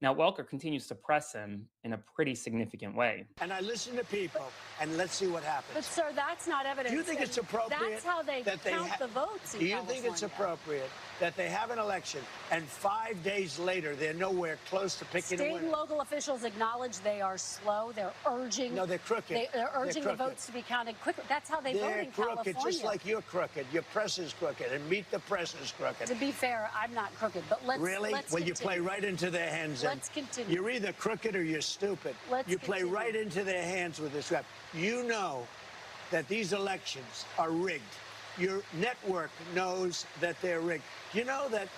Now, Welker continues to press him in a pretty significant way. And I listen to people, and let's see what happens. But, sir, that's not evidence. Do you think it's appropriate? That's how they count the votes in Do you California. think it's appropriate that they have an election and 5 days later they're nowhere close to picking a winner? State and local officials acknowledge they are slow. They're urging. No, they're crooked. They're urging the votes to be counted quickly. That's how they vote in California. They're crooked, just like you're crooked. Your press is crooked, and Meet the Press is crooked. To be fair, I'm not crooked, but let's Really? Let's Well, continue. you play right into their hands. Let's continue. You're either crooked or you're stupid. You play right into their hands with this rap. You know that these elections are rigged. Your network knows that they're rigged. You know that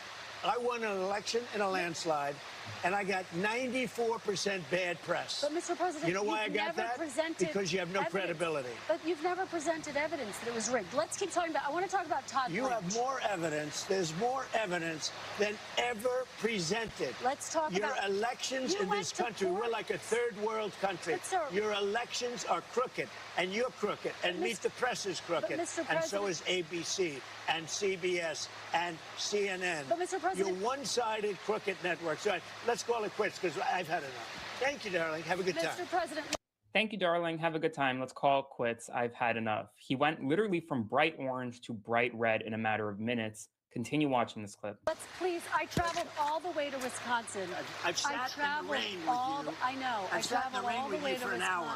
I won an election in a landslide, and I got 94% bad press. But, Mr. President, you know why I got that? Because you have no credibility. But you've never presented evidence that it was rigged. Let's keep talking about. I want to talk about Todd. You have more evidence. There's more evidence than ever presented. Let's talk your about elections in this country. We're like a third world country. But, sir, your elections are crooked, and you're crooked, and Meet the Press is crooked, and so is ABC and CBS and CNN. But, Mr. President, you're one-sided crooked networks. All right, let's call it quits because I've had enough. Thank you, darling. Have a good time. Mr. President. Thank you, darling. Have a good time. Let's call it quits. I've had enough. He went literally from bright orange to bright red in a matter of minutes. Continue watching this clip. Let's please. I traveled all the way to Wisconsin. I've sat in the rain with you. I know. I've sat in the rain with you for an hour,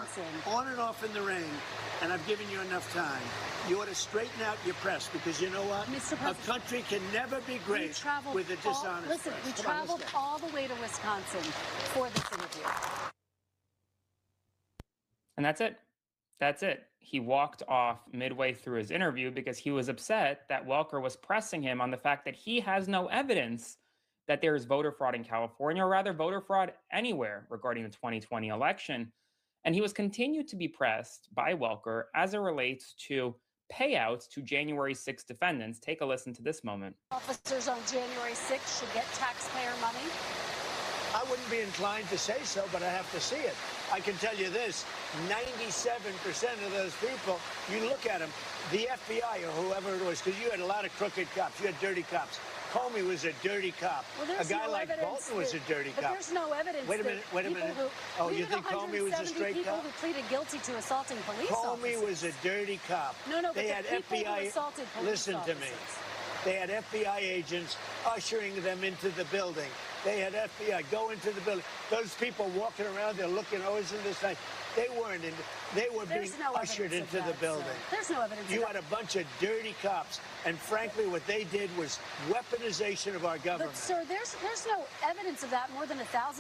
on and off in the rain, and I've given you enough time. You ought to straighten out your press because you know what? Mr. President, a country can never be great with a dishonest Listen, press. we traveled all the way to Wisconsin for this interview. And that's it. That's it. He walked off midway through his interview because he was upset that Welker was pressing him on the fact that he has no evidence that there is voter fraud in California, or rather voter fraud anywhere regarding the 2020 election. And he was continued to be pressed by Welker as it relates to payouts to January 6 defendants. Take a listen to this moment. Officers on January 6 should get taxpayer money. I wouldn't be inclined to say so, but I have to see it. I can tell you this, 97% of those people, you look at them, the FBI or whoever it was, because you had a lot of crooked cops, you had dirty cops. Comey was a dirty cop. Well, a guy like Bolton was a dirty cop. But there's no evidence. Wait a minute. Oh, you think Comey was a straight people cop? Who pleaded guilty to assaulting police officers. Comey was a dirty cop. No, they had FBI. Assaulted police Listen to me. They had FBI agents ushering them into the building. They had FBI go into the building. Those people walking around, they're looking, oh, isn't this nice? They weren't in. They were being ushered into the building. There's no evidence. You had a bunch of dirty cops, and frankly, what they did was weaponization of our government. But, sir, there's no evidence of that. More than 1,000.